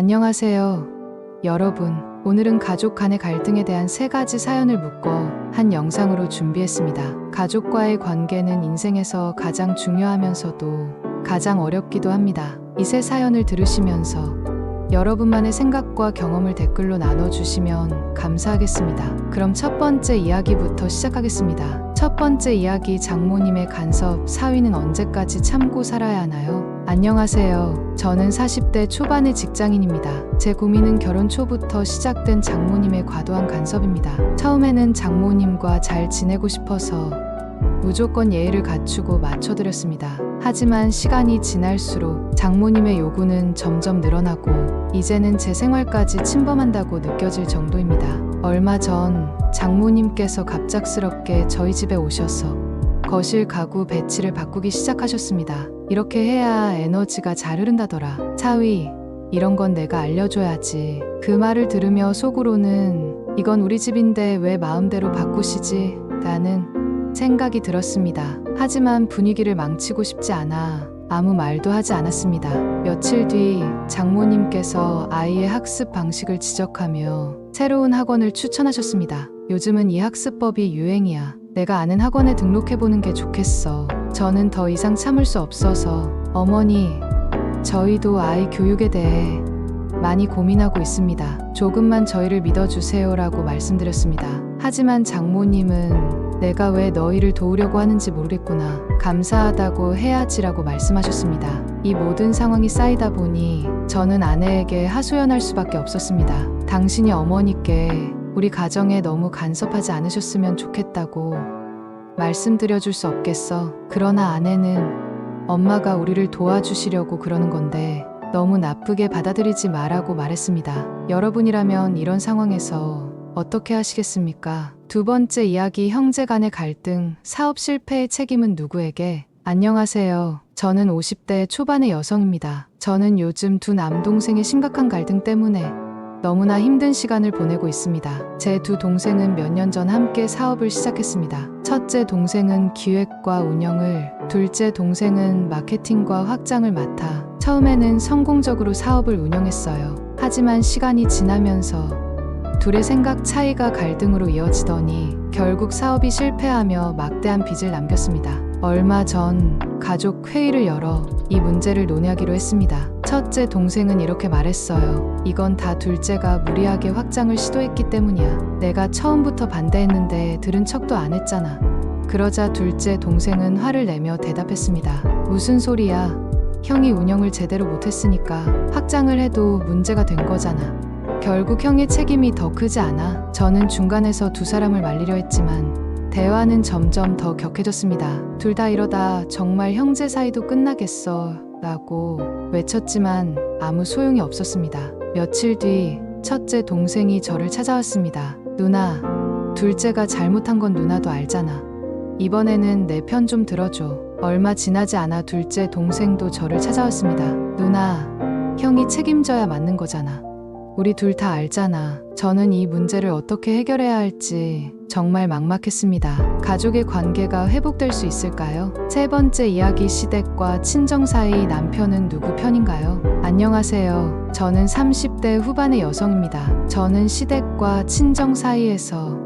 안녕하세요. 여러분, 오늘은 가족 간의 갈등에 대한 3가지 사연을 묶어 한 영상으로 준비했습니다. 가족과의 관계는 인생에서 가장 중요하면서도 가장 어렵기도 합니다. 이 3사연을 들으시면서 여러분만의 생각과 경험을 댓글로 나눠주시면 감사하겠습니다. 그럼 첫 번째 이야기부터 시작하겠습니다. 첫 번째 이야기, 장모님의 간섭, 사위는 언제까지 참고 살아야 하나요? 안녕하세요. 저는 40대 초반의 직장인입니다. 제 고민은 결혼 초부터 시작된 장모님의 과도한 간섭입니다. 처음에는 장모님과 잘 지내고 싶어서 무조건 예의를 갖추고 맞춰드렸습니다. 하지만 시간이 지날수록 장모님의 요구는 점점 늘어나고 이제는 제 생활까지 침범한다고 느껴질 정도입니다. 얼마 전 장모님께서 갑작스럽게 저희 집에 오셔서 거실 가구 배치를 바꾸기 시작하셨습니다. 이렇게 해야 에너지가 잘 흐른다더라. 사위, 이런 건 내가 알려줘야지. 그 말을 들으며 속으로는 이건 우리 집인데 왜 마음대로 바꾸시지? 라는 생각이 들었습니다. 하지만 분위기를 망치고 싶지 않아 아무 말도 하지 않았습니다. 며칠 뒤 장모님께서 아이의 학습 방식을 지적하며 새로운 학원을 추천하셨습니다. 요즘은 이 학습법이 유행이야. 내가 아는 학원에 등록해보는 게 좋겠어. 저는 더 이상 참을 수 없어서 어머니, 저희도 아이 교육에 대해 많이 고민하고 있습니다. 조금만 저희를 믿어주세요라고 말씀드렸습니다. 하지만 장모님은 내가 왜 너희를 도우려고 하는지 모르겠구나. 감사하다고 해야지라고 말씀하셨습니다. 이 모든 상황이 쌓이다 보니 저는 아내에게 하소연할 수밖에 없었습니다. 당신이 어머니께 우리 가정에 너무 간섭하지 않으셨으면 좋겠다고 말씀드려줄 수 없겠어. 그러나 아내는 엄마가 우리를 도와주시려고 그러는 건데 너무 나쁘게 받아들이지 마라고 말했습니다. 여러분이라면 이런 상황에서 어떻게 하시겠습니까? 두 번째 이야기, 형제 간의 갈등, 사업 실패의 책임은 누구에게? 안녕하세요. 저는 50대 초반의 여성입니다. 저는 요즘 두 남동생의 심각한 갈등 때문에 너무나 힘든 시간을 보내고 있습니다. 제 두 동생은 몇 년 전 함께 사업을 시작했습니다. 첫째 동생은 기획과 운영을, 둘째 동생은 마케팅과 확장을 맡아 처음에는 성공적으로 사업을 운영했어요. 하지만 시간이 지나면서 둘의 생각 차이가 갈등으로 이어지더니 결국 사업이 실패하며 막대한 빚을 남겼습니다. 얼마 전 가족 회의를 열어 이 문제를 논의하기로 했습니다. 첫째 동생은 이렇게 말했어요. 이건 다 둘째가 무리하게 확장을 시도했기 때문이야. 내가 처음부터 반대했는데 들은 척도 안 했잖아. 그러자 둘째 동생은 화를 내며 대답했습니다. 무슨 소리야? 형이 운영을 제대로 못했으니까 확장을 해도 문제가 된 거잖아. 결국 형의 책임이 더 크지 않아? 저는 중간에서 두 사람을 말리려 했지만 대화는 점점 더 격해졌습니다. 둘 다 이러다 정말 형제 사이도 끝나겠어 라고 외쳤지만 아무 소용이 없었습니다. 며칠 뒤 첫째 동생이 저를 찾아왔습니다. 누나, 둘째가 잘못한 건 누나도 알잖아. 이번에는 내 편 좀 들어줘. 얼마 지나지 않아 둘째 동생도 저를 찾아왔습니다. 누나, 형이 책임져야 맞는 거잖아. 우리 둘 다 알잖아. 저는 이 문제를 어떻게 해결해야 할지 정말 막막했습니다. 가족의 관계가 회복될 수 있을까요? 세 번째 이야기, 시댁과 친정 사이, 남편은 누구 편인가요? 안녕하세요. 저는 30대 후반의 여성입니다. 저는 시댁과 친정 사이에서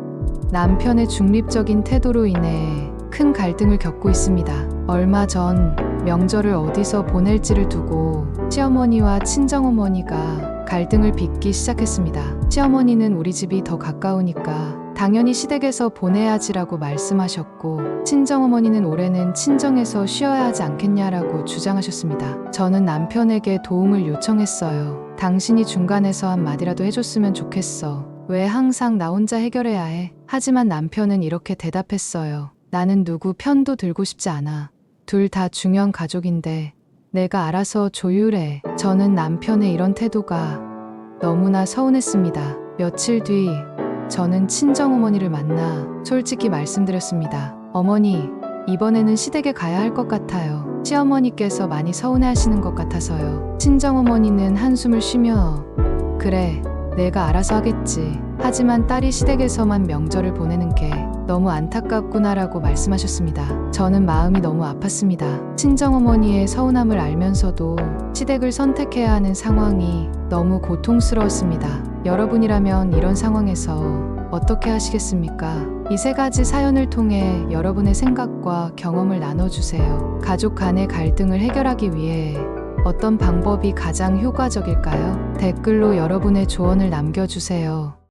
남편의 중립적인 태도로 인해 큰 갈등을 겪고 있습니다. 얼마 전 명절을 어디서 보낼지를 두고 시어머니와 친정어머니가 갈등을 빚기 시작했습니다. 시어머니는 우리 집이 더 가까우니까 당연히 시댁에서 보내야지라고 말씀하셨고, 친정어머니는 올해는 친정에서 쉬어야 하지 않겠냐라고 주장하셨습니다. 저는 남편에게 도움을 요청했어요. 당신이 중간에서 한마디라도 해줬으면 좋겠어. 왜 항상 나 혼자 해결해야 해? 하지만 남편은 이렇게 대답했어요. 나는 누구 편도 들고 싶지 않아. 둘 다 중요한 가족인데 내가 알아서 조율해. 저는 남편의 이런 태도가 너무나 서운했습니다. 며칠 뒤 저는 친정어머니를 만나 솔직히 말씀드렸습니다. 어머니, 이번에는 시댁에 가야 할 것 같아요. 시어머니께서 많이 서운해하시는 것 같아서요. 친정어머니는 한숨을 쉬며 그래, 내가 알아서 하겠지 하지만 딸이 시댁에서만 명절을 보내는 게 너무 안타깝구나라고 말씀하셨습니다. 저는 마음이 너무 아팠습니다. 친정어머니의 서운함을 알면서도 시댁을 선택해야 하는 상황이 너무 고통스러웠습니다. 여러분이라면 이런 상황에서 어떻게 하시겠습니까? 이 세 가지 사연을 통해 여러분의 생각과 경험을 나눠주세요. 가족 간의 갈등을 해결하기 위해 어떤 방법이 가장 효과적일까요? 댓글로 여러분의 조언을 남겨주세요.